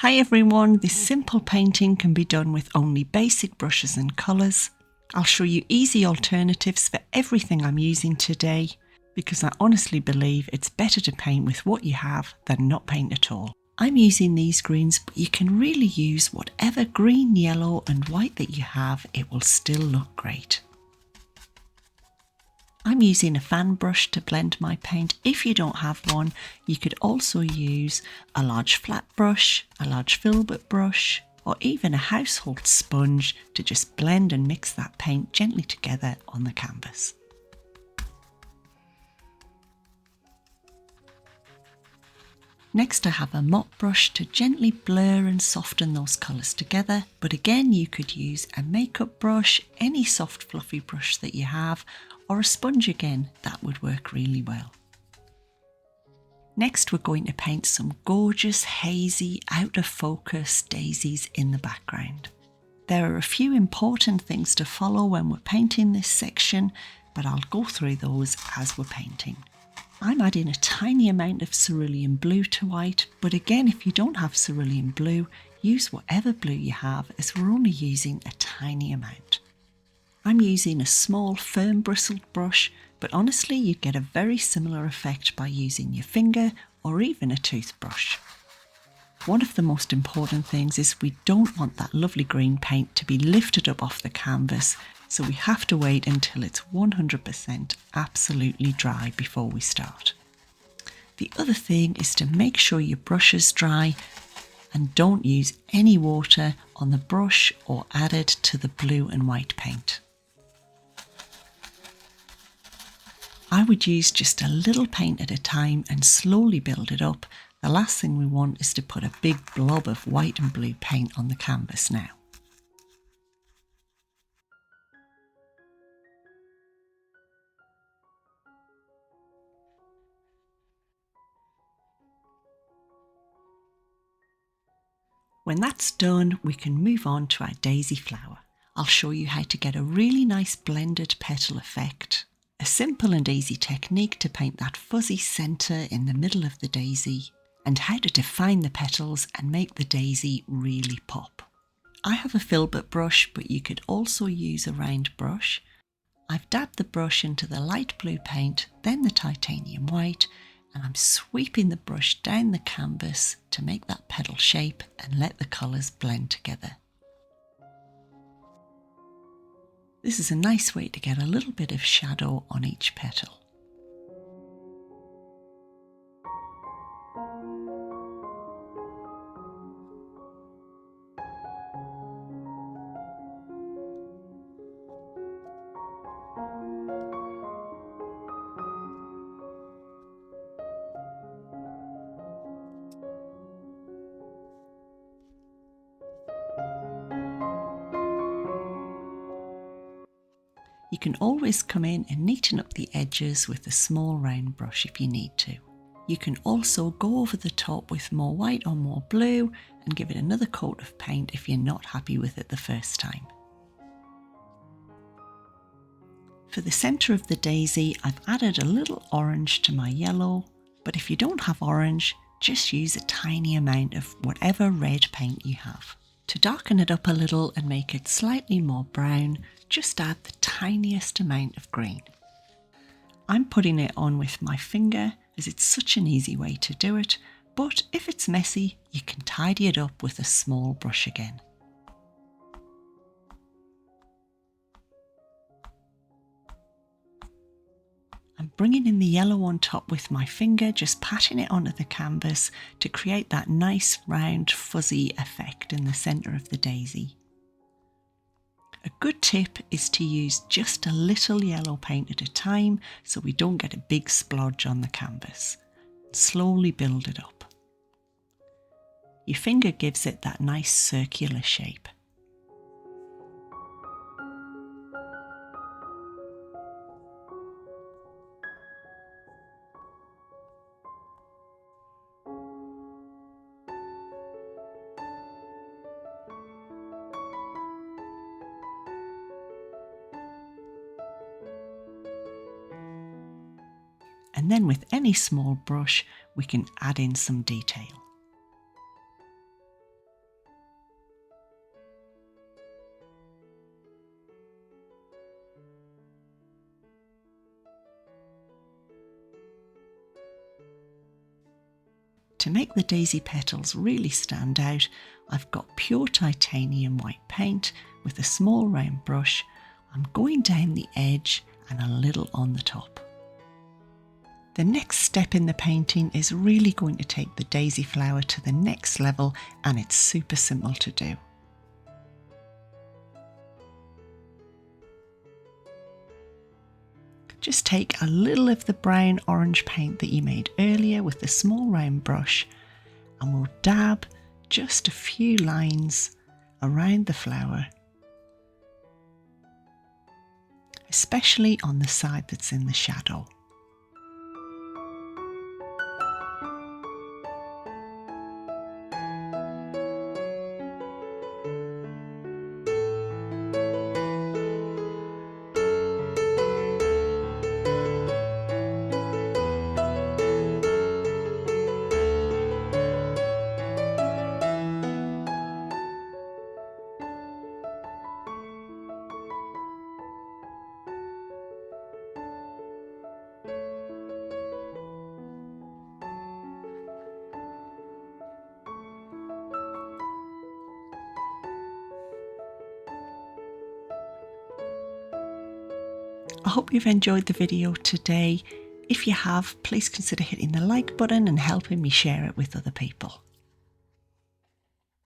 Hi everyone, this simple painting can be done with only basic brushes and colours. I'll show you easy alternatives for everything I'm using today because I honestly believe it's better to paint with what you have than not paint at all. I'm using these greens, but you can really use whatever green, yellow and white that you have, it will still look great. I'm using a fan brush to blend my paint. If you don't have one, you could also use a large flat brush, a large filbert brush, or even a household sponge to just blend and mix that paint gently together on the canvas. Next I have a mop brush to gently blur and soften those colours together, but again you could use a makeup brush, any soft fluffy brush that you have, or a sponge again, that would work really well. Next we're going to paint some gorgeous hazy out of focus daisies in the background. There are a few important things to follow when we're painting this section, but I'll go through those as we're painting. I'm adding a tiny amount of cerulean blue to white, but again if you don't have cerulean blue, use whatever blue you have as we're only using a tiny amount. I'm using a small firm bristled brush, but honestly you get a very similar effect by using your finger or even a toothbrush. One of the most important things is we don't want that lovely green paint to be lifted up off the canvas, so we have to wait until it's 100% absolutely dry before we start. The other thing is to make sure your brush is dry and don't use any water on the brush or add it to the blue and white paint. I would use just a little paint at a time and slowly build it up. The last thing we want is to put a big blob of white and blue paint on the canvas now. When that's done, we can move on to our daisy flower. I'll show you how to get a really nice blended petal effect. A simple and easy technique to paint that fuzzy centre in the middle of the daisy, and how to define the petals and make the daisy really pop. I have a filbert brush, but you could also use a round brush. I've dabbed the brush into the light blue paint, then the titanium white, and I'm sweeping the brush down the canvas to make that petal shape and let the colours blend together. This is a nice way to get a little bit of shadow on each petal. You can always come in and neaten up the edges with a small round brush if you need to. You can also go over the top with more white or more blue and give it another coat of paint if you're not happy with it the first time. For the centre of the daisy, I've added a little orange to my yellow, but if you don't have orange, just use a tiny amount of whatever red paint you have. To darken it up a little and make it slightly more brown, just add the tiniest amount of green. I'm putting it on with my finger as it's such an easy way to do it, but if it's messy, you can tidy it up with a small brush again. I'm bringing in the yellow on top with my finger, just patting it onto the canvas to create that nice round fuzzy effect in the centre of the daisy. A good tip is to use just a little yellow paint at a time so we don't get a big splodge on the canvas. Slowly build it up. Your finger gives it that nice circular shape. And then with any small brush, we can add in some detail. make the daisy petals really stand out, I've got pure titanium white paint with a small round brush. I'm going down the edge and a little on the top. The next step in the painting is really going to take the daisy flower to the next level, and it's super simple to do. Just take a little of the brown orange paint that you made earlier with the small round brush, and we'll dab just a few lines around the flower, especially on the side that's in the shadow. I hope you've enjoyed the video today. If you have, please consider hitting the like button and helping me share it with other people.